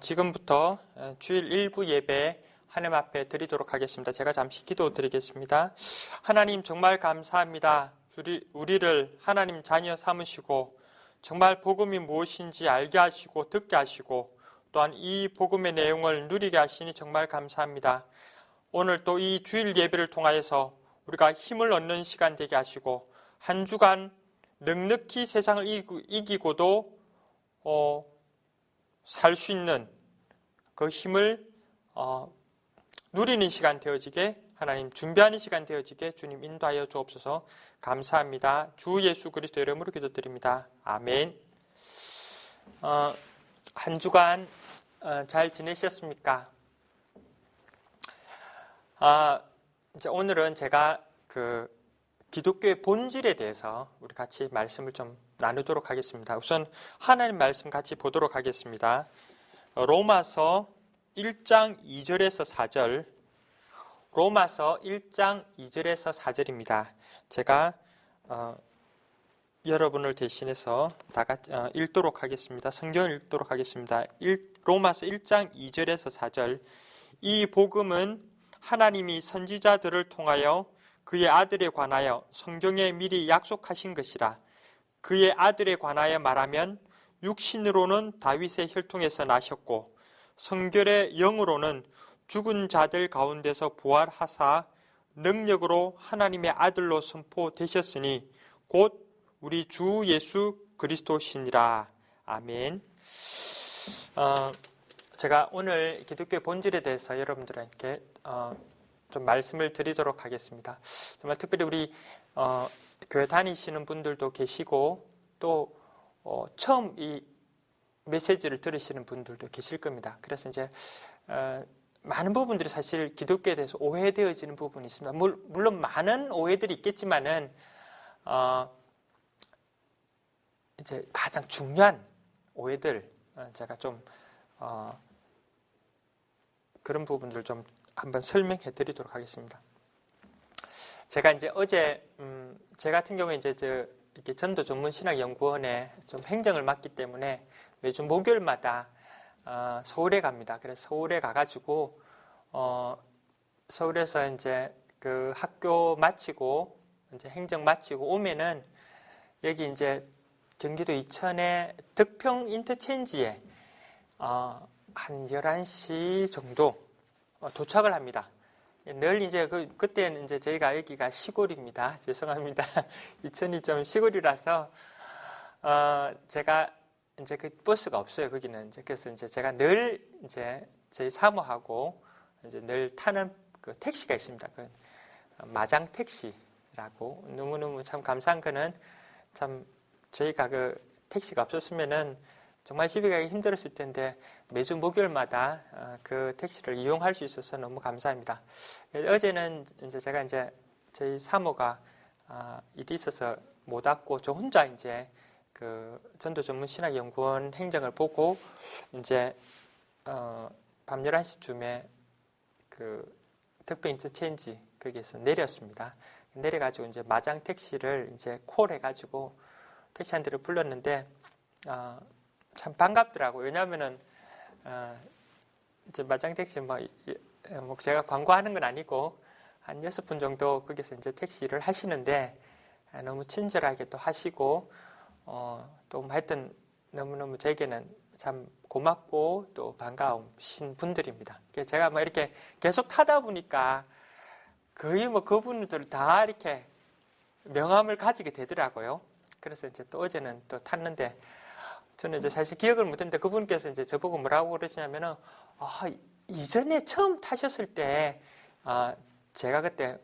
지금부터 주일 일부 예배 하나님 앞에 드리도록 하겠습니다. 제가 잠시 기도 드리겠습니다. 하나님 정말 감사합니다. 우리를 하나님 자녀 삼으시고 정말 복음이 무엇인지 알게 하시고 듣게 하시고 또한 이 복음의 내용을 누리게 하시니 정말 감사합니다. 오늘 또 이 주일 예배를 통하여서 우리가 힘을 얻는 시간 되게 하시고 한 주간 넉넉히 세상을 이기고도 살 수 있는 그 힘을 누리는 시간 되어지게 하나님 준비하는 시간 되어지게 주님 인도하여 주옵소서. 감사합니다. 주 예수 그리스도 이름으로 기도드립니다. 아멘. 한 주간 잘 지내셨습니까? 이제 오늘은 제가 기독교의 본질에 대해서 우리 같이 말씀을 좀 나누도록 하겠습니다. 우선 하나님 말씀 같이 보도록 하겠습니다. 로마서 1장 2절에서 4절, 로마서 1장 2절에서 4절입니다. 제가 여러분을 대신해서 다 같이 읽도록 하겠습니다. 성경을 읽도록 하겠습니다. 로마서 1장 2절에서 4절. 이 복음은 하나님이 선지자들을 통하여 그의 아들에 관하여 성경에 미리 약속하신 것이라. 그의 아들에 관하여 말하면 육신으로는 다윗의 혈통에서 나셨고 성결의 영으로는 죽은 자들 가운데서 부활하사 능력으로 하나님의 아들로 선포되셨으니 곧 우리 주 예수 그리스도시니라. 아멘. 제가 오늘 기독교의 본질에 대해서 여러분들에게 좀 말씀을 드리도록 하겠습니다. 정말 특별히 우리 교회 다니시는 분들도 계시고 또 처음 이 메시지를 들으시는 분들도 계실 겁니다. 그래서 이제 많은 부분들이 사실 기독교에 대해서 오해되어지는 부분이 있습니다. 물론 많은 오해들이 있겠지만은 이제 가장 중요한 오해들 제가 좀 그런 부분들 좀 한번 설명해 드리도록 하겠습니다. 제가 이제 어제 제 같은 경우에 이제 이렇게 전도 전문 신학 연구원에 좀 행정을 맡기 때문에 매주 목요일마다 서울에 갑니다. 그래서 서울에 가가지고 서울에서 이제 그 학교 마치고 이제 행정 마치고 오면은 여기 이제 경기도 이천의 덕평 인터체인지에 한 11시 정도 도착을 합니다. 늘 이제 그때는 이제 저희가 여기가 시골입니다. 죄송합니다. 이천이 좀 시골이라서 제가 이제 그 버스가 없어요. 거기는 이제 그래서 이제 제가 늘 이제 저희 사모하고 이제 늘 타는 그 택시가 있습니다. 그 마장 택시라고 너무너무 참 감사한 거는 참 저희가 그 택시가 없었으면은 정말 집에 가기 힘들었을 텐데 매주 목요일마다 그 택시를 이용할 수 있어서 너무 감사합니다. 어제는 이제 제가 이제 저희 사모가 일이 있어서 못 왔고 저 혼자 이제 그 전도 전문 신학 연구원 행정을 보고 이제 밤 11시쯤에 그 덕배 인터체인지 거기에서 내렸습니다. 내려가지고 이제 마장 택시를 이제 콜해가지고 택시 한 대를 불렀는데 참 반갑더라고요. 왜냐하면은 이제 마장 택시 뭐 제가 광고하는 건 아니고 한 6분 정도 거기서 이제 택시를 하시는데 너무 친절하게 또 하시고 또 하여튼 너무너무 저에게는 참 고맙고 또 반가우신 분들입니다. 제가 뭐 이렇게 계속 타다 보니까 거의 뭐 그분들 다 이렇게 명함을 가지게 되더라고요. 그래서 이제 또 어제는 또 탔는데 저는 이제 사실 기억을 못했는데 그분께서 이제 저보고 뭐라고 그러시냐면은 이전에 처음 타셨을 때 제가 그때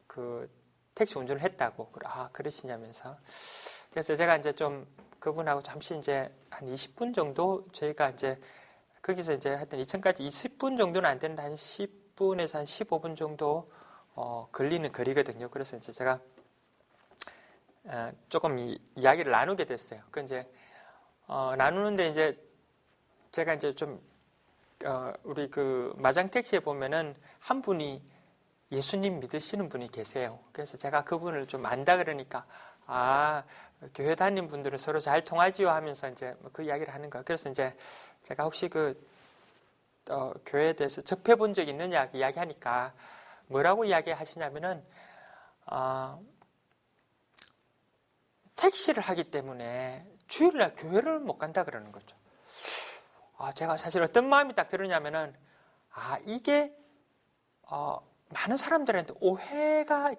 그 택시 운전을 했다고 그러시냐면서 그래서 제가 이제 좀 그분하고 잠시 이제 한 20분 정도 저희가 이제 거기서 이제 하여튼 2층까지 20분 정도는 안 되는데 한 10분에서 한 15분 정도 걸리는 거리거든요. 그래서 이제 제가 조금 이야기를 나누게 됐어요. 그 이제 나누는데 이제 제가 이제 좀 우리 그 마장 택시에 보면은 한 분이 예수님 믿으시는 분이 계세요. 그래서 제가 그분을 좀 안다 그러니까 교회 다니는 분들은 서로 잘 통하지요 하면서 이제 그 이야기를 하는 거예요. 그래서 이제 제가 혹시 교회에 대해서 접해 본 적 있느냐 이야기하니까 뭐라고 이야기하시냐면은 택시를 하기 때문에 주일날 교회를 못 간다 그러는 거죠. 제가 사실 어떤 마음이 딱 들었냐면은 이게 많은 사람들한테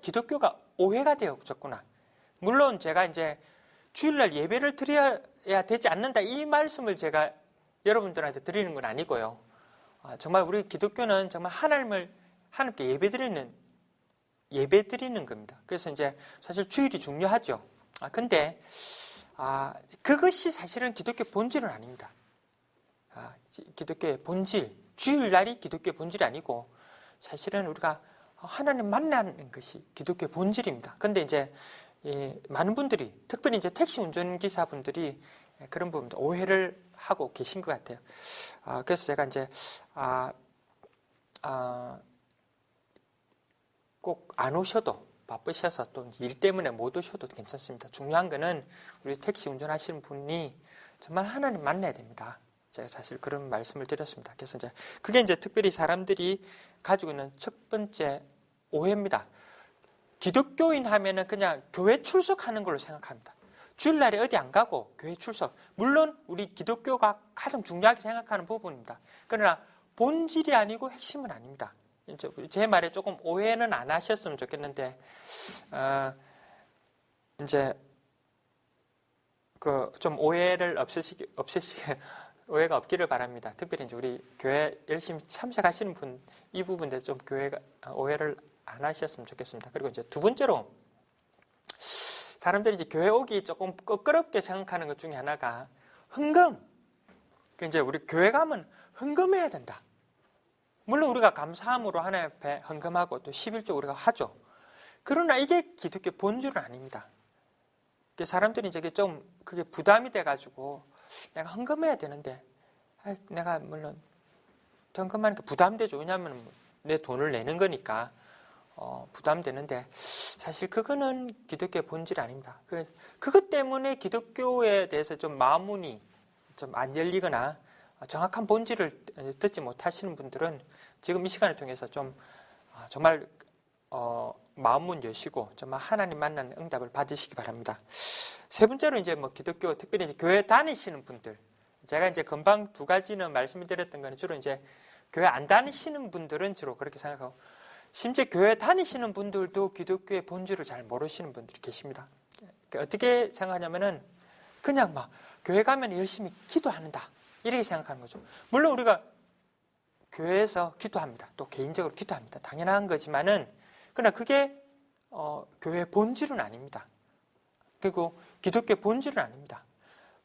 기독교가 오해가 되어졌구나. 물론 제가 이제 주일날 예배를 드려야 되지 않는다 이 말씀을 제가 여러분들한테 드리는 건 아니고요. 정말 우리 기독교는 정말 하나님께 예배드리는 겁니다. 그래서 이제 사실 주일이 중요하죠. 근데 그것이 사실은 기독교 본질은 아닙니다. 기독교의 본질, 주일날이 기독교의 본질이 아니고 사실은 우리가 하나님 만나는 것이 기독교의 본질입니다. 근데 이제 많은 분들이, 특별히 이제 택시 운전기사분들이 그런 부분도 오해를 하고 계신 것 같아요. 그래서 제가 이제 꼭 안 오셔도 바쁘셔서 또 일 때문에 못 오셔도 괜찮습니다. 중요한 거는 우리 택시 운전하시는 분이 정말 하나님 만나야 됩니다. 제가 사실 그런 말씀을 드렸습니다. 그래서 이제 그게 이제 특별히 사람들이 가지고 있는 첫 번째 오해입니다. 기독교인 하면은 그냥 교회 출석하는 걸로 생각합니다. 주일날에 어디 안 가고 교회 출석. 물론 우리 기독교가 가장 중요하게 생각하는 부분입니다. 그러나 본질이 아니고 핵심은 아닙니다. 제 말에 조금 오해는 안 하셨으면 좋겠는데, 이제 좀 오해를 오해가 없기를 바랍니다. 특별히 이제 우리 교회 열심히 참석하시는 분, 이 부분에 좀 오해를 안 하셨으면 좋겠습니다. 그리고 이제 두 번째로, 사람들이 이제 교회 오기 조금 껄끄럽게 생각하는 것 중에 하나가 헌금. 이제 우리 교회 가면 헌금해야 된다. 물론 우리가 감사함으로 하나님 앞에 헌금하고 또 11조 우리가 하죠. 그러나 이게 기독교 본질은 아닙니다. 사람들이 이제 좀 그게 부담이 돼가지고 내가 헌금해야 되는데 내가 물론 헌금하니까 부담되죠. 왜냐하면 내 돈을 내는 거니까 부담되는데 사실 그거는 기독교의 본질이 아닙니다. 그것 때문에 기독교에 대해서 좀 마음문이 좀 안 열리거나 정확한 본질을 듣지 못하시는 분들은 지금 이 시간을 통해서 좀 정말 마음문 여시고 정말 하나님 만나는 응답을 받으시기 바랍니다. 세 번째로 이제 기독교, 특별히 이제 교회 다니시는 분들, 제가 이제 금방 두 가지는 말씀을 드렸던 거는 주로 이제 교회 안 다니시는 분들은 주로 그렇게 생각하고, 심지어 교회 다니시는 분들도 기독교의 본질을 잘 모르시는 분들이 계십니다. 어떻게 생각하냐면은 그냥 교회 가면 열심히 기도한다 이렇게 생각하는 거죠. 물론 우리가 교회에서 기도합니다. 또 개인적으로 기도합니다. 당연한 거지만은 그러나 그게 교회의 본질은 아닙니다. 그리고 기독교의 본질은 아닙니다.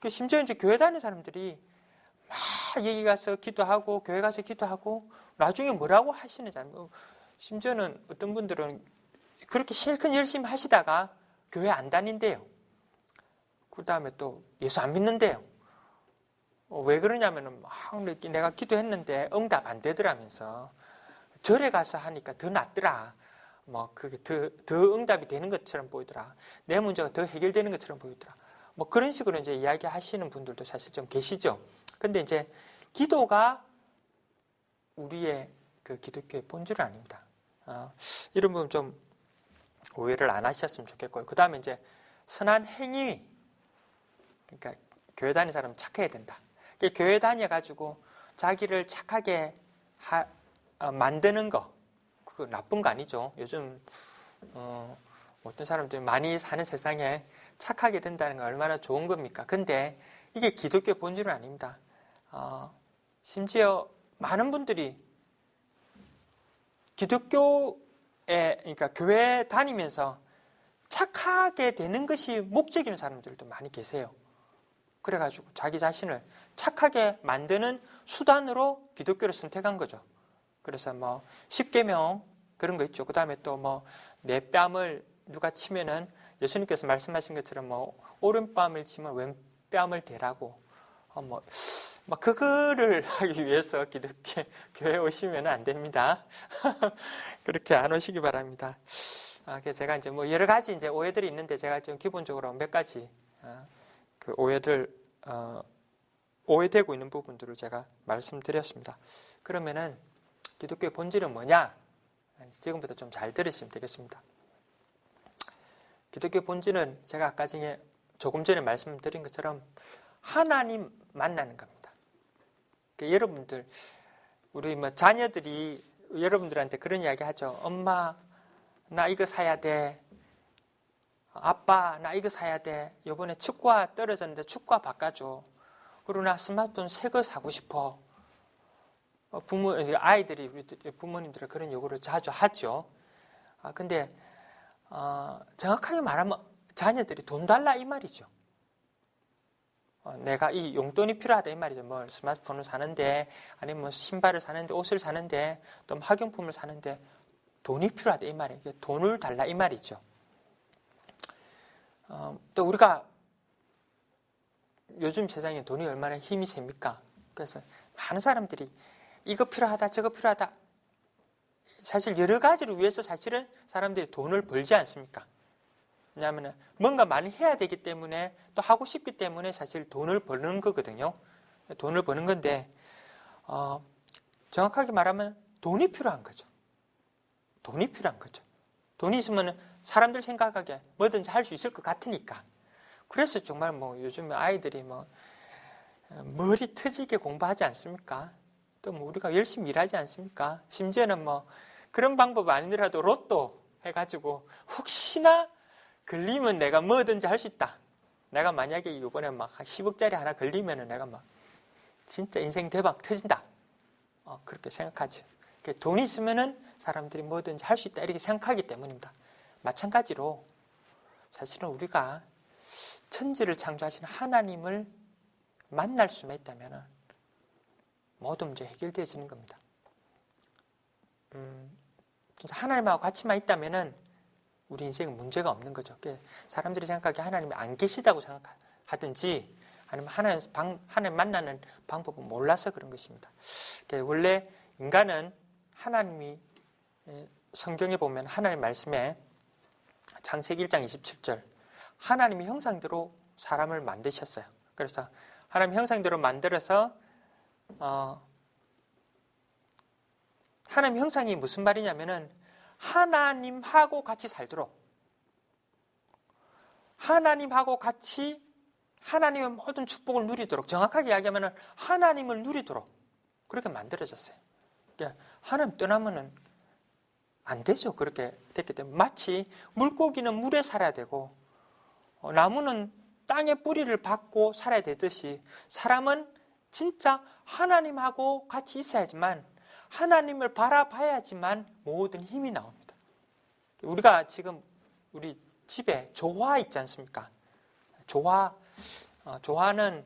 심지어 이제 교회 다니는 사람들이 막 여기 가서 기도하고 교회 가서 기도하고 나중에 뭐라고 하시는지 알고, 심지어는 어떤 분들은 그렇게 실컷 열심히 하시다가 교회 안 다닌대요. 그 다음에 또 예수 안 믿는데요. 왜 그러냐면은 내가 기도했는데 응답 안 되더라면서 절에 가서 하니까 더 낫더라. 그게 더 응답이 되는 것처럼 보이더라. 내 문제가 더 해결되는 것처럼 보이더라. 그런 식으로 이제 이야기하시는 분들도 사실 좀 계시죠. 근데 이제 기도가 우리의 그 기독교의 본질은 아닙니다. 이런 부분 좀 오해를 안 하셨으면 좋겠고요. 그 다음에 이제 선한 행위. 그러니까 교회 다니는 사람은 착해야 된다. 교회 다녀가지고 자기를 착하게 만드는 거, 그거 나쁜 거 아니죠. 요즘 어떤 사람들이 많이 사는 세상에 착하게 된다는 건 얼마나 좋은 겁니까? 근데 이게 기독교 본질은 아닙니다. 심지어 많은 분들이 그러니까 교회 다니면서 착하게 되는 것이 목적인 사람들도 많이 계세요. 그래가지고 자기 자신을 착하게 만드는 수단으로 기독교를 선택한 거죠. 그래서 10계명 그런 거 있죠. 그 다음에 또 내 뺨을 누가 치면은 예수님께서 말씀하신 것처럼 오른뺨을 치면 왼뺨을 대라고 그거를 하기 위해서 기독교 교회 오시면 안 됩니다. 그렇게 안 오시기 바랍니다. 그래서 제가 이제 뭐 여러 가지 이제 오해들이 있는데 제가 좀 기본적으로 몇 가지 그 오해들 오해되고 있는 부분들을 제가 말씀드렸습니다. 그러면은 기독교의 본질은 뭐냐? 지금부터 좀 잘 들으시면 되겠습니다. 기독교의 본질은 제가 아까 중에 조금 전에 말씀드린 것처럼 하나님 만나는 겁니다. 그러니까 여러분들 우리 뭐 자녀들이 여러분들한테 그런 이야기 하죠. 엄마 나 이거 사야 돼. 아빠 나 이거 사야 돼. 이번에 축구화 떨어졌는데 축구화 바꿔줘. 그리고 나 스마트폰 새 거 사고 싶어. 아이들이 우리 부모님들은 그런 요구를 자주 하죠. 근데 정확하게 말하면 자녀들이 돈 달라 이 말이죠. 내가 이 용돈이 필요하다 이 말이죠. 뭐 스마트폰을 사는데 아니면 뭐 신발을 사는데 옷을 사는데 또 학용품을 사는데 돈이 필요하다 이 말이에요. 돈을 달라 이 말이죠. 또 우리가 요즘 세상에 돈이 얼마나 힘이 셉니까? 그래서 많은 사람들이 이거 필요하다 저거 필요하다 사실 여러 가지를 위해서 사실은 사람들이 돈을 벌지 않습니까? 왜냐하면 뭔가 많이 해야 되기 때문에 또 하고 싶기 때문에 사실 돈을 버는 거거든요. 돈을 버는 건데 정확하게 말하면 돈이 필요한 거죠. 돈이 필요한 거죠. 돈이 있으면 사람들 생각하기에 뭐든지 할 수 있을 것 같으니까. 그래서 정말 뭐 요즘 아이들이 뭐 머리 터지게 공부하지 않습니까? 또 뭐 우리가 열심히 일하지 않습니까? 심지어는 뭐 그런 방법 아니더라도 로또 해가지고 혹시나 걸리면 내가 뭐든지 할 수 있다. 내가 만약에 이번에 막 10억짜리 하나 걸리면은 내가 막 진짜 인생 대박 터진다. 그렇게 생각하죠. 돈이 있으면은 사람들이 뭐든지 할 수 있다 이렇게 생각하기 때문입니다. 마찬가지로 사실은 우리가 천지를 창조하신 하나님을 만날 수만 있다면 모든 문제 해결되어지는 겁니다. 하나님하고 같이만 있다면 우리 인생은 문제가 없는 거죠. 사람들이 생각하기에 하나님이 안 계시다고 생각하든지 아니면 하나님 만나는 방법을 몰라서 그런 것입니다. 원래 인간은 하나님이 성경에 보면 하나님 말씀에 창세기 1장 27절 하나님의 형상대로 사람을 만드셨어요. 그래서 하나님 형상대로 만들어서 하나님 형상이 무슨 말이냐면은 하나님하고 같이 살도록 하나님하고 같이 하나님의 모든 축복을 누리도록 정확하게 이야기하면 하나님을 누리도록 그렇게 만들어졌어요. 그러니까 하나님 떠나면은 안 되죠. 그렇게 됐기 때문에 마치 물고기는 물에 살아야 되고 나무는 땅의 뿌리를 받고 살아야 되듯이 사람은 진짜 하나님하고 같이 있어야지만 하나님을 바라봐야지만 모든 힘이 나옵니다. 우리가 지금 우리 집에 조화 있지 않습니까? 조화는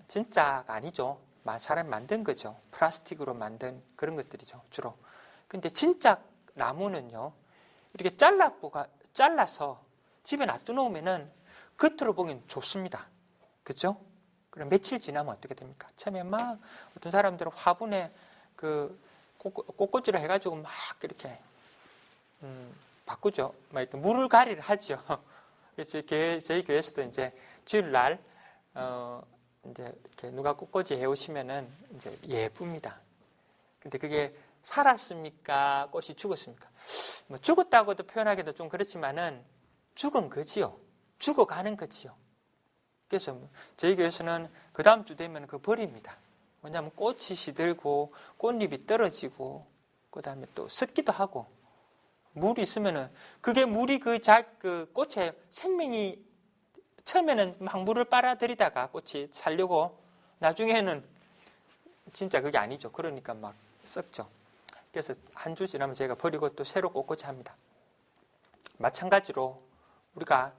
진짜가 아니죠. 사람이 만든 거죠. 플라스틱으로 만든 그런 것들이죠. 주로. 근데 진짜 나무는요. 이렇게 잘라서 집에 놔두놓으면은 겉으로 보기엔 좋습니다. 그렇죠? 그럼 며칠 지나면 어떻게 됩니까? 처음에 막 어떤 사람들은 화분에 그 꽃꽂이를 해가지고 막 이렇게 바꾸죠. 막 이렇게 물을 가리를 하죠. 그래서 저희 교회에서도 이제 주일날 이제 이렇게 누가 꽃꽂이 해오시면은 이제 예쁩니다. 근데 그게 살았습니까? 꽃이 죽었습니까? 뭐 죽었다고도 표현하기도 좀 그렇지만은 죽은 거지요. 죽어가는 거지요. 그래서 저희 교회에서는 그 다음 주 되면 그거 버립니다. 왜냐하면 꽃이 시들고 꽃잎이 떨어지고 그 다음에 또 썩기도 하고 물이 있으면은 그게 물이 그 꽃에 생명이 처음에는 막 물을 빨아들이다가 꽃이 살려고 나중에는 진짜 그게 아니죠. 그러니까 막 썩죠. 그래서 한 주 지나면 저희가 버리고 또 새로 꽃꽂이 합니다. 마찬가지로 우리가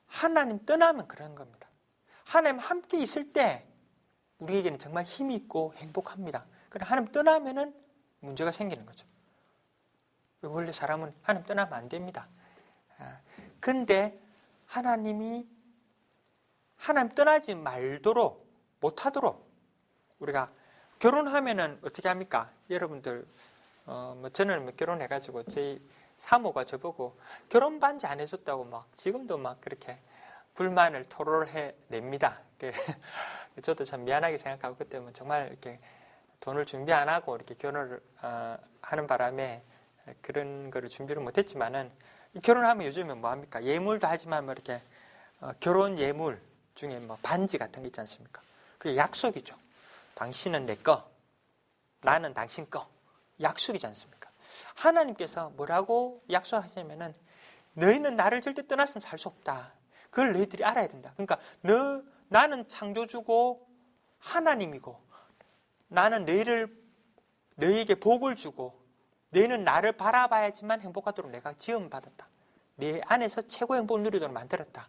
하나님 떠나면 그런 겁니다. 하나님 함께 있을 때 우리에게는 정말 힘이 있고 행복합니다. 그러나 하나님 떠나면은 문제가 생기는 거죠. 원래 사람은 하나님 떠나면 안 됩니다. 근데 하나님이 하나님 떠나지 말도록 못하도록 우리가 결혼하면은 어떻게 합니까? 여러분들 뭐 저는 결혼해가지고 저희 사모가 저보고 결혼 반지 안 해줬다고 막 지금도 막 그렇게 불만을 토로해 냅니다. 저도 참 미안하게 생각하고 그때 정말 이렇게 돈을 준비 안 하고 이렇게 결혼을 하는 바람에 그런 거를 준비를 못했지만은 결혼하면 요즘에 뭐 합니까? 예물도 하지만 뭐 이렇게 결혼 예물 중에 뭐 반지 같은 게 있지 않습니까? 그게 약속이죠. 당신은 내 거, 나는 당신 거. 약속이지 않습니까? 하나님께서 뭐라고 약속하시냐면은 너희는 나를 절대 떠나서는 살 수 없다. 그걸 너희들이 알아야 된다. 그러니까 나는 창조주고 하나님이고 나는 너희에게 복을 주고 너희는 나를 바라봐야지만 행복하도록 내가 지음받았다. 내 안에서 최고 행복을 누리도록 만들었다.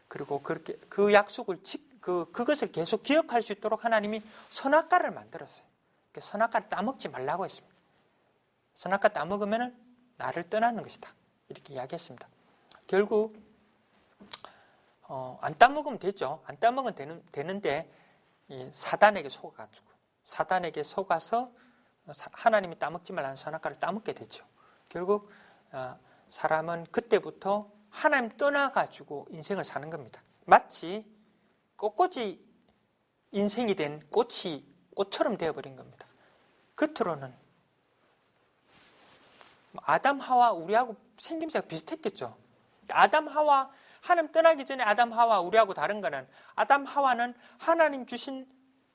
그리고 그렇게 그 약속을 그것을 계속 기억할 수 있도록 하나님이 선악과를 만들었어요. 선악과를 따먹지 말라고 했습니다. 선악과 따먹으면 나를 떠나는 것이다. 이렇게 이야기했습니다. 결국 안 따먹으면 되죠. 안 따먹으면 되는데 사단에게 속아서 하나님이 따먹지 말라는 선악과를 따먹게 되죠. 결국 사람은 그때부터 하나님 떠나가지고 인생을 사는 겁니다. 마치 꽃꽂이 인생이 된 꽃처럼 되어버린 겁니다. 겉으로는 아담 하와 우리하고 생김새가 비슷했겠죠. 아담 하와 하나님 떠나기 전에 아담 하와 우리하고 다른 거는 아담 하와는 하나님 주신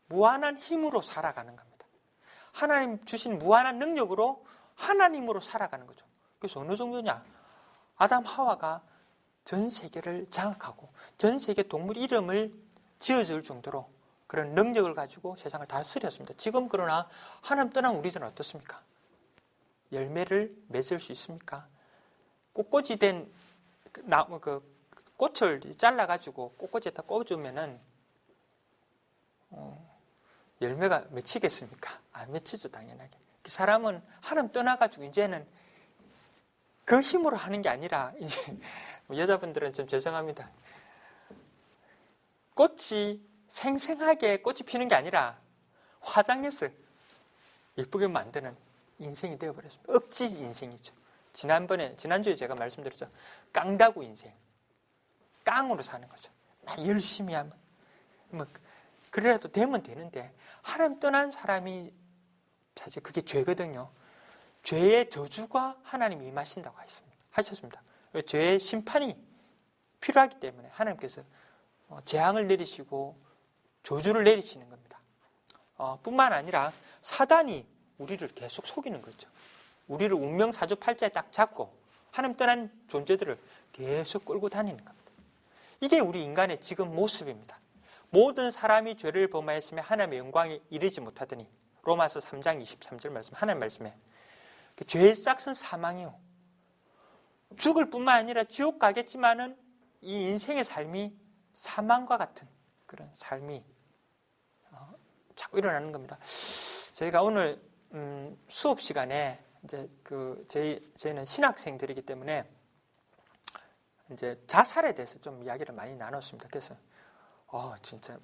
무한한 힘으로 살아가는 겁니다. 하나님 주신 무한한 능력으로 하나님으로 살아가는 거죠. 그래서 어느 정도냐? 아담 하와가 전 세계를 장악하고 전 세계 동물 이름을 지어줄 정도로 그런 능력을 가지고 세상을 다스렸습니다. 지금 그러나 하나님 떠난 우리들은 어떻습니까? 열매를 맺을 수 있습니까? 꽃꽂이 된 꽃을 잘라가지고 꽃꽂이에다 꽂으면은 열매가 맺히겠습니까? 안 맺히죠, 당연하게. 그 사람은 하나님 떠나가지고 이제는 그 힘으로 하는 게 아니라 이제 여자분들은 좀 죄송합니다. 꽃이 생생하게 꽃이 피는 게 아니라 화장해서 예쁘게 만드는 인생이 되어버렸습니다. 억지 인생이죠. 지난주에 제가 말씀드렸죠. 깡다구 인생. 깡으로 사는 거죠. 열심히 하면. 그래도 되면 되는데, 하나님 떠난 사람이 사실 그게 죄거든요. 죄의 저주가 하나님이 임하신다고 하셨습니다. 죄의 심판이 필요하기 때문에 하나님께서 재앙을 내리시고 저주를 내리시는 겁니다. 뿐만 아니라 사단이 우리를 계속 속이는 거죠. 우리를 운명사주팔자에 딱 잡고 하나님 떠난 존재들을 계속 끌고 다니는 겁니다. 이게 우리 인간의 지금 모습입니다. 모든 사람이 죄를 범하였으며 하나님의 영광에 이르지 못하더니 로마서 3장 23절 말씀, 하나님 말씀에 죄의 싹은 사망이요. 죽을 뿐만 아니라 지옥 가겠지만은 이 인생의 삶이 사망과 같은 그런 삶이 자꾸 일어나는 겁니다. 저희가 오늘 수업 시간에 이제 저희는 신학생들이기 때문에 이제 자살에 대해서 좀 이야기를 많이 나눴습니다. 그래서 진짜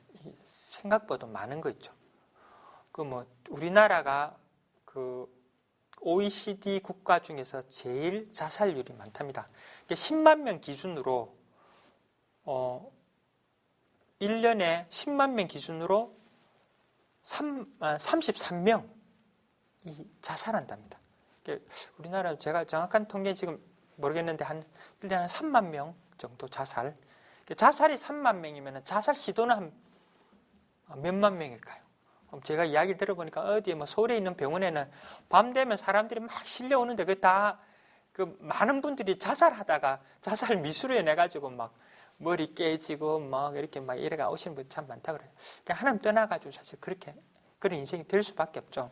생각보다 많은 거 있죠. 우리나라가 OECD 국가 중에서 제일 자살률이 많답니다. 10만 명 기준으로 1년에 10만 명 기준으로 33명이 자살한답니다. 우리나라 제가 정확한 통계 지금 모르겠는데 한 1년에 한 3만 명 정도 자살. 자살이 3만 명이면 자살 시도는 한 몇만 명일까요? 제가 이야기 들어보니까 어디에 서울에 있는 병원에는 밤 되면 사람들이 막 실려오는데 많은 분들이 자살하다가 자살 미수로 내가지고 막 머리 깨지고 막 이렇게 막 이래가 오시는 분이 참 많다 그래요. 하나님 떠나가지고 사실 그런 인생이 될 수밖에 없죠.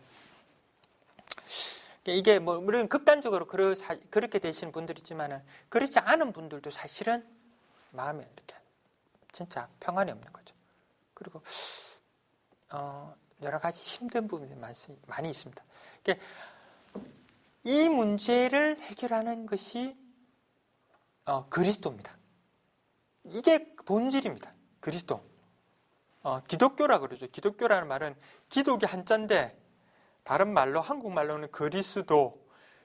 이게 물론 극단적으로 그렇게 되시는 분들이 있지만은 그렇지 않은 분들도 사실은 마음에 이렇게 진짜 평안이 없는 거죠. 그리고 여러 가지 힘든 부분이 많이 있습니다. 이 문제를 해결하는 것이 그리스도입니다. 이게 본질입니다. 그리스도. 기독교라 그러죠. 기독교라는 말은 기독이 한자인데 다른 말로 한국말로는 그리스도,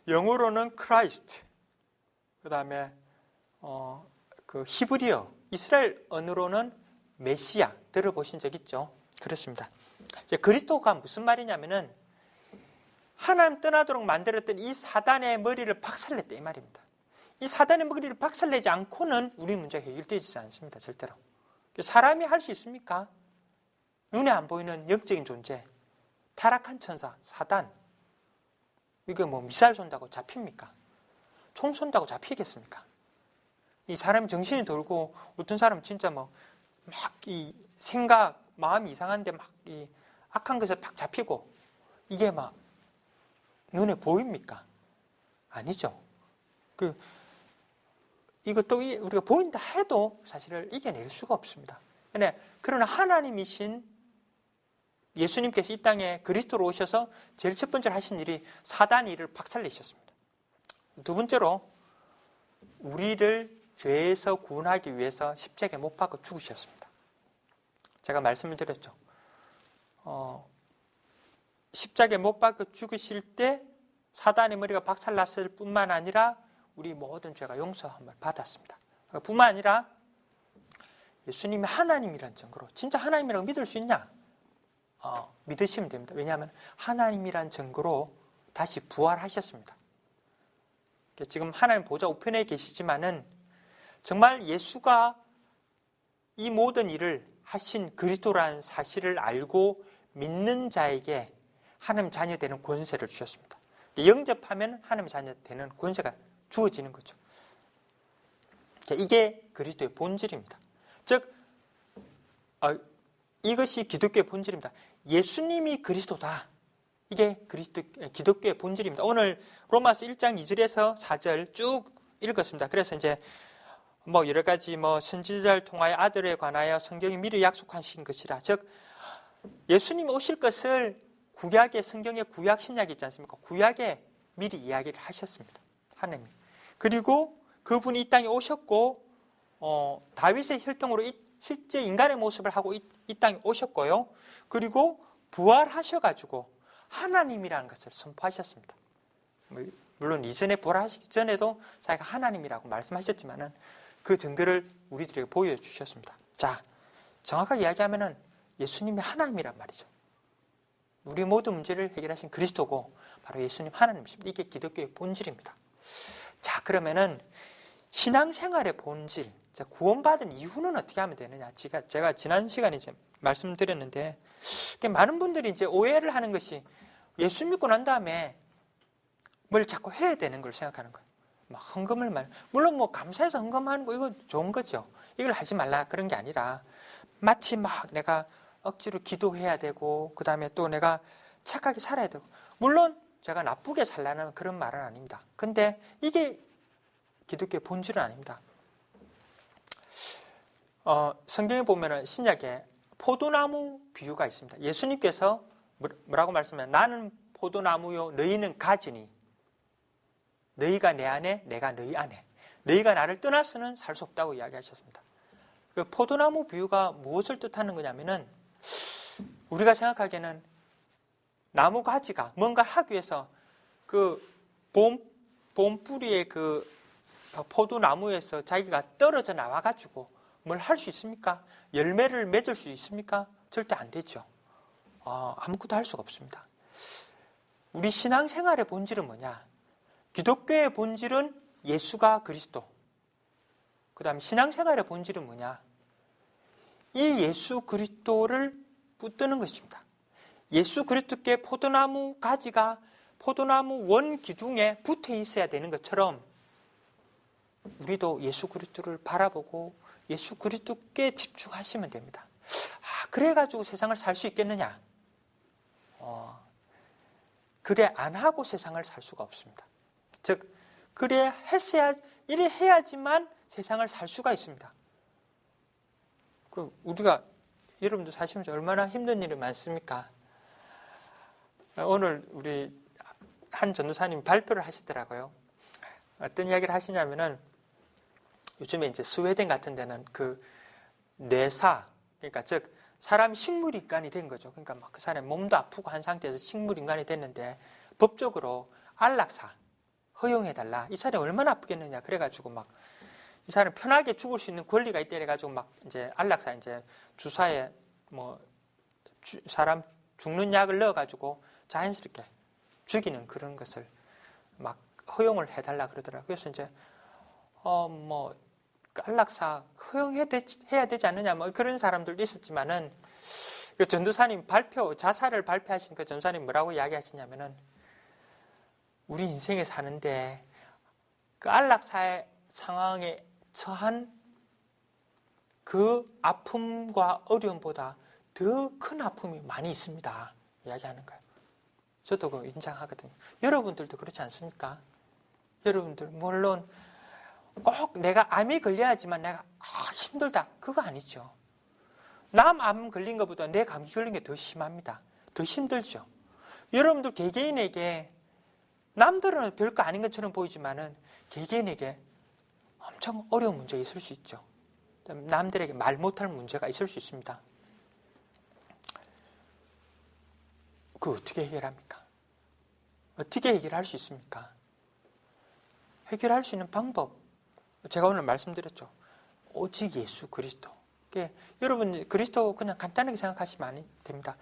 영어로는 크라이스트. 그 다음에 그 히브리어, 이스라엘 언어로는 메시아 들어보신 적 있죠? 그렇습니다. 이제 그리스도가 무슨 말이냐면은 하나님 떠나도록 만들었던 이 사단의 머리를 박살냈다 이 말입니다. 이 사단의 머리를 박살내지 않고는 우리 문제가 해결되지 않습니다. 절대로. 사람이 할 수 있습니까? 눈에 안 보이는 영적인 존재, 타락한 천사, 사단. 이게 뭐 미사일 쏜다고 잡힙니까? 총 쏜다고 잡히겠습니까? 이 사람이 정신이 돌고 어떤 사람은 진짜 막 이 생각, 마음이 이상한데 막 이 악한 것에 팍 잡히고 이게 막 눈에 보입니까? 아니죠. 이것도 우리가 보인다 해도 사실을 이겨낼 수가 없습니다. 그러나 하나님이신 예수님께서 이 땅에 그리스도로 오셔서 제일 첫 번째로 하신 일이 사단 일을 박살내셨습니다. 두 번째로 우리를 죄에서 구원하기 위해서 십자가에 못 박아 죽으셨습니다. 제가 말씀을 드렸죠. 십자가에 못 박아 죽으실 때 사단의 머리가 박살났을 뿐만 아니라 우리 모든 죄가 용서함을 받았습니다. 뿐만 아니라 예수님이 하나님이란 증거로, 진짜 하나님이라고 믿을 수 있냐? 믿으시면 됩니다. 왜냐하면 하나님이란 증거로 다시 부활하셨습니다. 지금 하나님 보좌 우편에 계시지만은 정말 예수가 이 모든 일을 하신 그리스도라는 사실을 알고 믿는 자에게 하나님 자녀 되는 권세를 주셨습니다. 영접하면 하나님 자녀 되는 권세가 주어지는 거죠. 이게 그리스도의 본질입니다. 즉 이것이 기독교의 본질입니다. 예수님이 그리스도다. 이게 기독교의 본질입니다. 오늘 로마서 1장 2절에서 4절 쭉 읽었습니다. 그래서 이제 뭐 여러 가지 선지자를 통하여 아들에 관하여 성경이 미리 약속하신 것이라. 즉 예수님이 오실 것을 구약의 성경의 구약 신약이 있지 않습니까? 구약에 미리 이야기를 하셨습니다. 하나님. 그리고 그분이 이 땅에 오셨고 다윗의 혈통으로 실제 인간의 모습을 하고 이 땅에 오셨고요. 그리고 부활하셔가지고 하나님이라는 것을 선포하셨습니다. 물론 이전에 부활하시기 전에도 자기가 하나님이라고 말씀하셨지만은 그 증거를 우리들에게 보여주셨습니다. 자, 정확하게 이야기하면은 예수님이 하나님이란 말이죠. 우리 모든 문제를 해결하신 그리스도고 바로 예수님 하나님이십니다. 이게 기독교의 본질입니다. 자, 그러면은 신앙생활의 본질, 구원받은 이후는 어떻게 하면 되느냐? 제가 지난 시간에 이제 말씀드렸는데 많은 분들이 이제 오해를 하는 것이 예수 믿고 난 다음에 뭘 자꾸 해야 되는 걸 생각하는 거예요. 막 헌금을 물론 감사해서 헌금하는 거 이거 좋은 거죠. 이걸 하지 말라 그런 게 아니라 마치 막 내가 억지로 기도해야 되고 그 다음에 또 내가 착하게 살아야 되고 물론 제가 나쁘게 살라는 그런 말은 아닙니다. 근데 이게 기독교의 본질은 아닙니다. 성경에 보면은 신약에 포도나무 비유가 있습니다. 예수님께서 뭐라고 말씀하냐? 나는 포도나무요 너희는 가지니 너희가 내 안에 내가 너희 안에 너희가 나를 떠나서는 살 수 없다고 이야기하셨습니다. 그 포도나무 비유가 무엇을 뜻하는 거냐면은 우리가 생각하기에는 나무 가지가 뭔가를 하기 위해서 그 봄뿌리의 그 포도나무에서 자기가 떨어져 나와가지고 뭘 할 수 있습니까? 열매를 맺을 수 있습니까? 절대 안 되죠. 아무것도 할 수가 없습니다. 우리 신앙생활의 본질은 뭐냐? 기독교의 본질은 예수가 그리스도. 그 다음에 신앙생활의 본질은 뭐냐? 이 예수 그리스도를 붙드는 것입니다. 예수 그리스도께 포도나무 가지가 포도나무 원 기둥에 붙어 있어야 되는 것처럼 우리도 예수 그리스도를 바라보고 예수 그리스도께 집중하시면 됩니다. 그래가지고 세상을 살 수 있겠느냐? 그래 안 하고 세상을 살 수가 없습니다. 즉 이래 해야지만 세상을 살 수가 있습니다. 우리가 여러분도 사시면서 얼마나 힘든 일이 많습니까? 오늘 우리 한 전도사님 발표를 하시더라고요. 어떤 이야기를 하시냐면은 요즘에 이제 스웨덴 같은 데는 그 뇌사, 그러니까 즉 사람이 식물 인간이 된 거죠. 그러니까 막 그 사람이 몸도 아프고 한 상태에서 식물 인간이 됐는데 법적으로 안락사, 허용해달라. 이 사람이 얼마나 아프겠느냐. 그래가지고 막 이 사람 편하게 죽을 수 있는 권리가 있다 이래가지고 막 이제 안락사 이제 주사에 뭐 사람 죽는 약을 넣어가지고 자연스럽게 죽이는 그런 것을 막 허용을 해달라 그러더라고요. 그래서 이제 뭐 안락사 허용해야 되지 않느냐 뭐 그런 사람들도 있었지만은 그 전도사님 자살을 발표하신 그 전도사님 뭐라고 이야기하시냐면은 우리 인생에 사는데 그 안락사의 상황에 처한 그 아픔과 어려움보다 더 큰 아픔이 많이 있습니다. 이야기하는 거예요. 저도 그거 인정하거든요. 여러분들도 그렇지 않습니까? 여러분들 물론 꼭 내가 암이 걸려야지만 내가 힘들다 그거 아니죠. 남 암 걸린 것보다 내 감기 걸린 게 더 심합니다. 더 힘들죠. 여러분들 개개인에게 남들은 별거 아닌 것처럼 보이지만은 개개인에게 엄청 어려운 문제가 있을 수 있죠. 남들에게 말 못할 문제가 있을 수 있습니다. 그거 어떻게 해결합니까? 어떻게 해결할 수 있습니까? 해결할 수 있는 방법 제가 오늘 말씀드렸죠. 오직 예수 그리스도. 여러분 그리스도 그냥 간단하게 생각하시면 안 됩니다.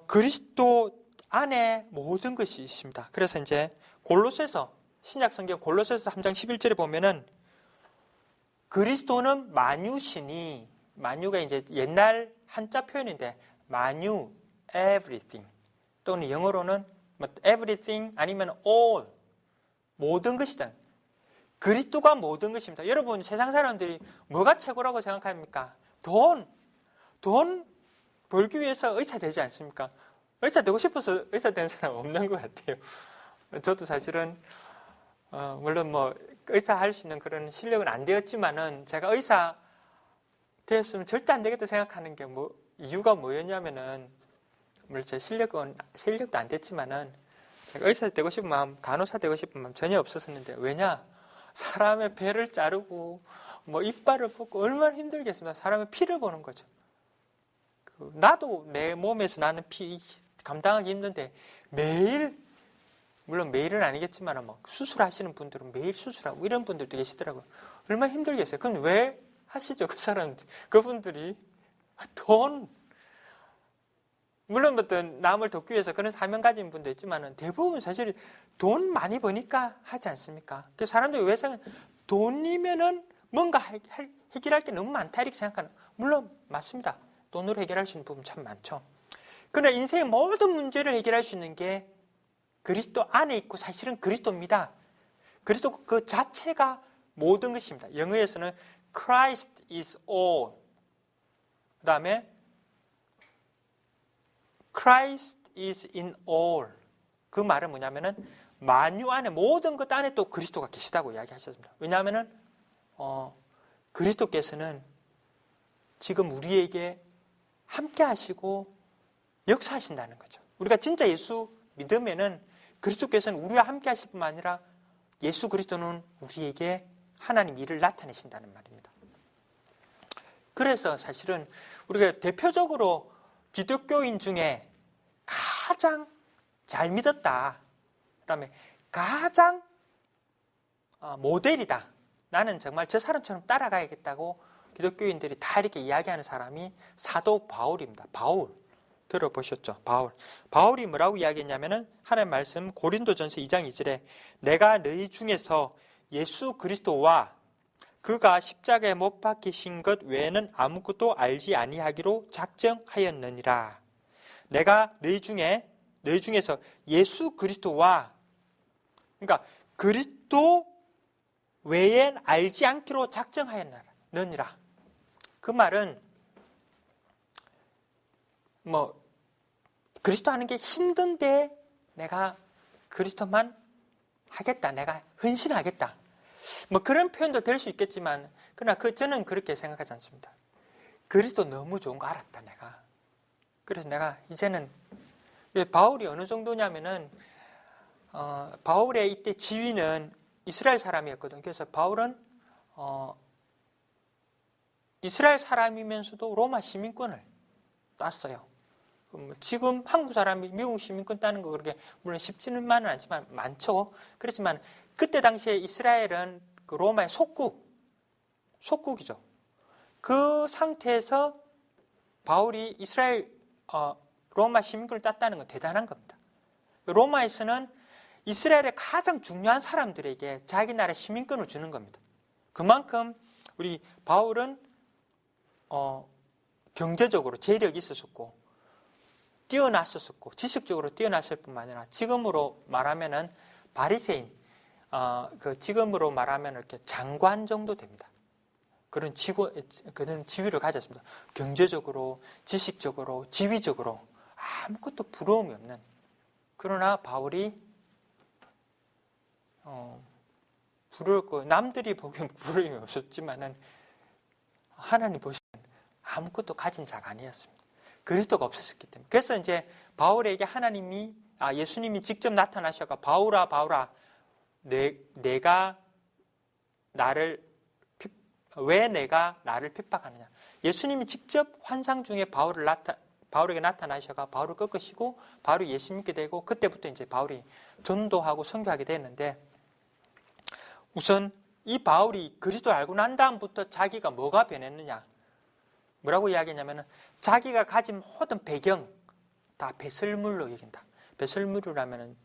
그리스도 안에 모든 것이 있습니다. 그래서 이제 골로새서 신약 성경 골로새서 3장 11절에 보면은 그리스도는 만유시니 만유가 이제 옛날 한자 표현인데 만유 everything 또는 영어로는 everything 아니면 all 모든 것이다. 그리스도가 모든 것입니다. 여러분 세상 사람들이 뭐가 최고라고 생각합니까? 돈 벌기 위해서 의사 되지 않습니까? 의사 되고 싶어서 의사 되는 사람 없는 것 같아요. 저도 사실은 물론 뭐 의사 할 수 있는 그런 실력은 안 되었지만은 제가 의사 되었으면 절대 안 되겠다 생각하는 게 뭐 이유가 뭐였냐면은 물론 제 실력도 안 됐지만은 제가 의사 되고 싶은 마음, 간호사 되고 싶은 마음 전혀 없었었는데 왜냐? 사람의 배를 자르고 뭐 이빨을 뽑고 얼마나 힘들겠습니까? 사람의 피를 보는 거죠. 나도 내 몸에서 나는 피 감당하기 힘든데 매일 물론 매일은 아니겠지만 막 수술하시는 분들은 매일 수술하고 이런 분들도 계시더라고요. 얼마나 힘들겠어요. 그럼 왜 하시죠? 그분들이 돈 물론 어떤 남을 돕기 위해서 그런 사명 가진 분도 있지만 대부분 사실 돈 많이 버니까 하지 않습니까? 그래서 사람들이 왜 생각해? 돈이면은 뭔가 해결할 게 너무 많다 이렇게 생각하는 물론 맞습니다. 돈으로 해결할 수 있는 부분 참 많죠. 그러나 인생의 모든 문제를 해결할 수 있는 게 그리스도 안에 있고 사실은 그리스도입니다. 그리스도 그 자체가 모든 것입니다. 영어에서는 Christ is all 그 다음에 Christ is in all 그 말은 뭐냐면은 만유 안에 모든 것 안에 또 그리스도가 계시다고 이야기하셨습니다. 왜냐하면은 그리스도께서는 지금 우리에게 함께 하시고 역사하신다는 거죠. 우리가 진짜 예수 믿으면은 그리스도께서는 우리와 함께 하실 뿐만 아니라 예수 그리스도는 우리에게 하나님 일을 나타내신다는 말입니다. 그래서 사실은 우리가 대표적으로 기독교인 중에 가장 잘 믿었다. 그다음에 가장 모델이다. 나는 정말 저 사람처럼 따라가야겠다고 기독교인들이 다 이렇게 이야기하는 사람이 사도 바울입니다. 바울. 들어보셨죠? 바울이 뭐라고 이야기했냐면은 하나님 말씀 고린도전서 2장 2절에 내가 너희 중에서 예수 그리스도와 그가 십자가에 못 박히신 것 외에는 아무것도 알지 아니하기로 작정하였느니라. 내가 너희 중에서 예수 그리스도와 그러니까 그리스도 외엔 알지 않기로 작정하였느니라. 그 말은 뭐 그리스도 하는 게 힘든데 내가 그리스도만 하겠다. 내가 헌신하겠다. 뭐 그런 표현도 될 수 있겠지만 그러나 저는 그렇게 생각하지 않습니다. 그리스도 너무 좋은 거 알았다 내가. 그래서 내가 이제는 바울이 어느 정도냐면은 바울의 이때 지위는 이스라엘 사람이었거든. 그래서 바울은 이스라엘 사람이면서도 로마 시민권을 땄어요. 지금 한국 사람이 미국 시민권 따는 거 그렇게 물론 쉽지만은 않지만 많죠. 그렇지만 그때 당시에 이스라엘은 그 로마의 속국이죠. 그 상태에서 바울이 이스라엘 로마 시민권을 땄다는 건 대단한 겁니다. 로마에서는 이스라엘의 가장 중요한 사람들에게 자기 나라 시민권을 주는 겁니다. 그만큼 우리 바울은 경제적으로 재력이 있었고 뛰어났었고 지식적으로 뛰어났을 뿐만 아니라 지금으로 말하면은 바리새인 지금으로 말하면 이렇게 장관 정도 됩니다. 그런 지위를 가졌습니다. 경제적으로, 지식적으로, 지위적으로 아무것도 부러움이 없는. 그러나 바울이 부러울 거 남들이 보기엔 부러움이 없었지만은 하나님 보시면 아무것도 가진 자가 아니었습니다. 그리스도가 없었기 때문에. 그래서 이제 바울에게 예수님이 직접 나타나셔서 바울아, 내가 나를 핍박하느냐. 예수님이 직접 환상 중에 바울에게 나타나셔서 바울을 꺾으시고 바울이 예수 믿게 되고 그때부터 이제 바울이 전도하고 선교하게 됐는데 우선 이 바울이 그리스도를 알고 난 다음부터 자기가 뭐가 변했느냐. 뭐라고 이야기했냐면 자기가 가진 모든 배경 다 배설물로 여긴다. 배설물이라면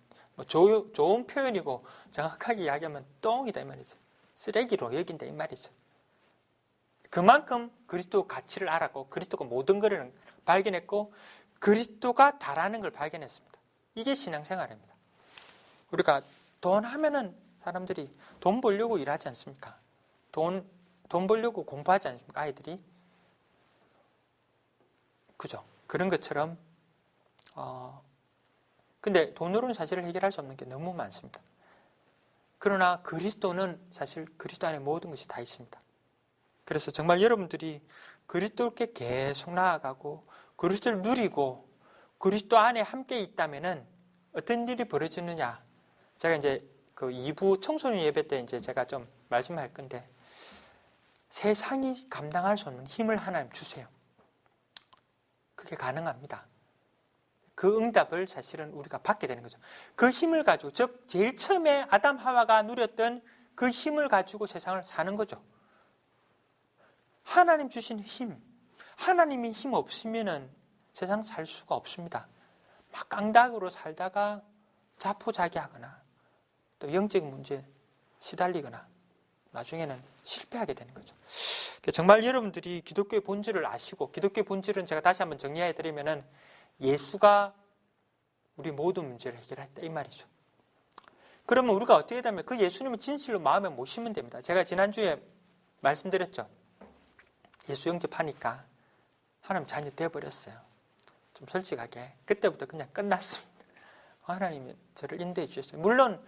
좋은 표현이고 정확하게 이야기하면 똥이다 이 말이죠. 쓰레기로 여긴다 이 말이죠. 그만큼 그리스도 가치를 알았고 그리스도가 모든 것을 발견했고 그리스도가 다라는 걸 발견했습니다. 이게 신앙생활입니다. 우리가 돈 하면은 사람들이 돈 벌려고 일하지 않습니까? 돈 벌려고 공부하지 않습니까? 아이들이. 그죠? 그런 것처럼 근데 돈으로는 사실을 해결할 수 없는 게 너무 많습니다. 그러나 그리스도는 사실 그리스도 안에 모든 것이 다 있습니다. 그래서 정말 여러분들이 그리스도께 계속 나아가고 그리스도를 누리고 그리스도 안에 함께 있다면은 어떤 일이 벌어지느냐. 제가 이제 그 2부 청소년 예배 때 이제 제가 좀 말씀할 건데 세상이 감당할 수 없는 힘을 하나님 주세요. 그게 가능합니다. 그 응답을 사실은 우리가 받게 되는 거죠. 그 힘을 가지고 즉 제일 처음에 아담 하와가 누렸던 그 힘을 가지고 세상을 사는 거죠. 하나님 주신 힘, 하나님이 힘 없으면은 세상 살 수가 없습니다. 막 깡닭으로 살다가 자포자기하거나 또 영적인 문제에 시달리거나 나중에는 실패하게 되는 거죠. 정말 여러분들이 기독교의 본질을 아시고 기독교의 본질은 제가 다시 한번 정리해 드리면은 예수가 우리 모든 문제를 해결했다 이 말이죠. 그러면 우리가 어떻게 되면 그 예수님을 진실로 마음에 모시면 됩니다. 제가 지난주에 말씀드렸죠. 예수 영접하니까 하나님 자녀 되어버렸어요. 좀 솔직하게 그때부터 그냥 끝났습니다. 하나님이 저를 인도해 주셨어요. 물론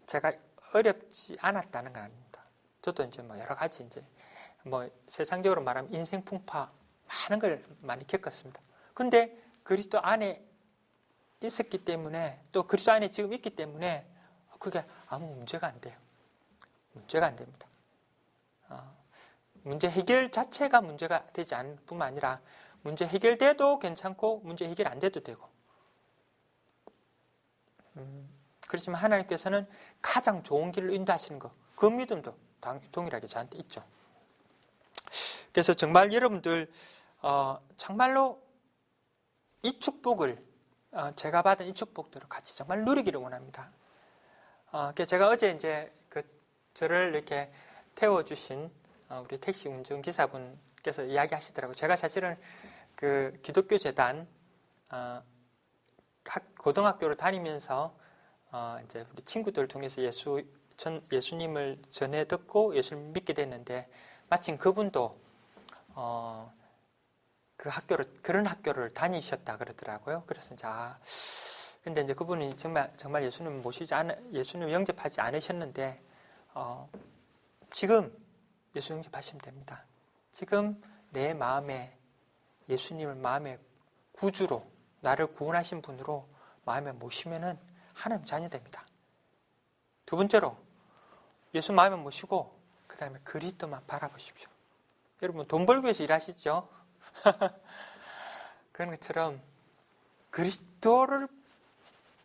제가 어렵지 않았다는 건 아닙니다. 저도 이제 여러 가지 이제 세상적으로 말하면 인생 풍파 많은 걸 많이 겪었습니다. 근데 그리스도 안에 있었기 때문에 또 그리스도 안에 지금 있기 때문에 그게 아무 문제가 안 돼요. 문제가 안 됩니다. 문제 해결 자체가 문제가 되지 않을 뿐만 아니라 문제 해결돼도 괜찮고 문제 해결 안 돼도 되고 그렇지만 하나님께서는 가장 좋은 길을 인도하시는 것, 그 믿음도 동일하게 저한테 있죠. 그래서 정말 여러분들 정말로 이 축복을 제가 받은 이 축복들을 같이 정말 누리기를 원합니다. 제가 어제 이제 저를 이렇게 태워주신 우리 택시 운전기사분께서 이야기하시더라고요. 제가 사실은 그 기독교 재단 고등학교를 다니면서 이제 우리 친구들을 통해서 예수님을 전해 듣고 예수를 믿게 됐는데 마침 그분도 그런 학교를 다니셨다 그러더라고요. 그래서 이제 근데 이제 그분이 정말 예수님 영접하지 않으셨는데 지금 예수 영접하시면 됩니다. 지금 내 마음에 예수님을 마음의 구주로 나를 구원하신 분으로 마음에 모시면은 하나님 자녀 됩니다. 두 번째로 예수 마음에 모시고 그 다음에 그리스도만 바라보십시오. 여러분 돈 벌기 위해서 일하시죠? 그런 것처럼 그리스도를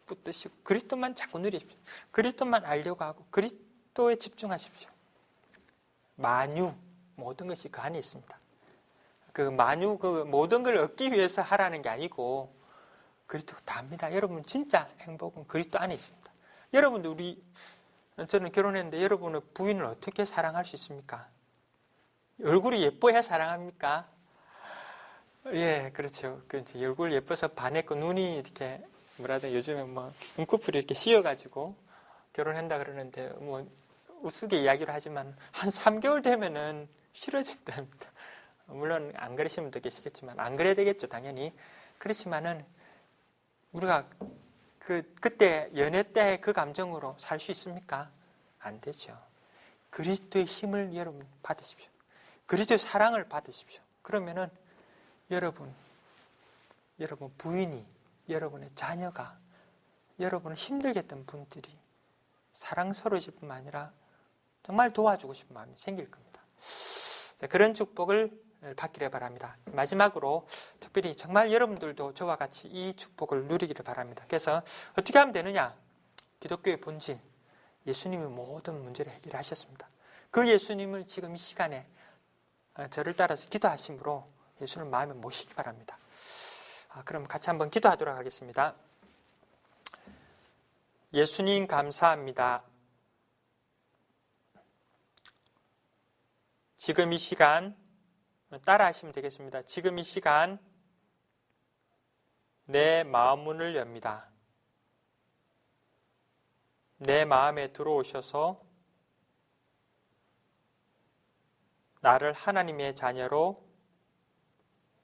붙드시고 그리스도만 자꾸 누리십시오. 그리스도만 알려고 하고 그리스도에 집중하십시오. 만유 모든 것이 그 안에 있습니다. 그 만유 그 모든 걸 얻기 위해서 하라는 게 아니고 그리스도가 다입니다. 여러분 진짜 행복은 그리스도 안에 있습니다. 여러분도 저는 결혼했는데 여러분의 부인을 어떻게 사랑할 수 있습니까? 얼굴이 예뻐야 사랑합니까? 예, 그렇죠. 얼굴 예뻐서 반했고 눈이 이렇게 요즘에 눈꺼풀이 이렇게 씌어가지고 결혼한다 그러는데 우스개 이야기를 하지만 한 3개월 되면은 싫어진답니다. 물론 안 그러시면 더 계시겠지만 안 그래야 되겠죠, 당연히. 그렇지만은 우리가 그때 연애 때 그 감정으로 살 수 있습니까? 안 되죠. 그리스도의 힘을 여러분 받으십시오. 그리스도의 사랑을 받으십시오. 그러면은 여러분 부인이, 여러분의 자녀가, 여러분을 힘들게 했던 분들이 사랑스러우실 뿐만 아니라 정말 도와주고 싶은 마음이 생길 겁니다. 자, 그런 축복을 받기를 바랍니다. 마지막으로 특별히 정말 여러분들도 저와 같이 이 축복을 누리기를 바랍니다. 그래서 어떻게 하면 되느냐? 기독교의 본질, 예수님이 모든 문제를 해결하셨습니다. 그 예수님을 지금 이 시간에 저를 따라서 기도하심으로 예수님을 마음에 모시기 바랍니다. 그럼 같이 한번 기도하도록 하겠습니다. 예수님 감사합니다. 지금 이 시간 따라 하시면 되겠습니다. 지금 이 시간 내 마음 문을 엽니다. 내 마음에 들어오셔서 나를 하나님의 자녀로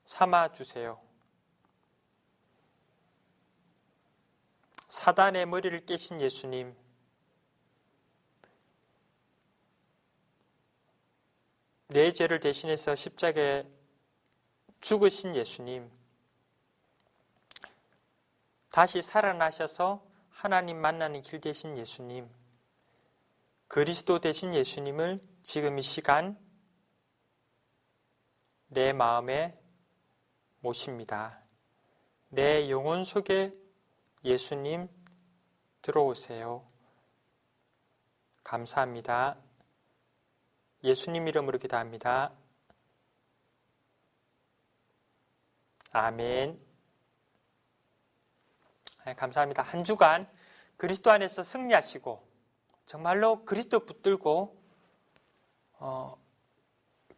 삼아주세요. 사단의 머리를 깨신 예수님, 내 죄를 대신해서 십자가에 죽으신 예수님, 다시 살아나셔서 하나님 만나는 길 되신 예수님, 그리스도 되신 예수님을 지금 이 시간 내 마음에 모십니다. 내 영혼 속에 예수님 들어오세요. 감사합니다. 예수님 이름으로 기도합니다. 아멘. 감사합니다. 한 주간 그리스도 안에서 승리하시고 정말로 그리스도 붙들고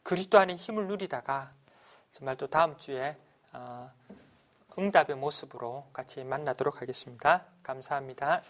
그리스도 안에 힘을 누리다가 정말 또 다음 주에 응답의 모습으로 같이 만나도록 하겠습니다. 감사합니다.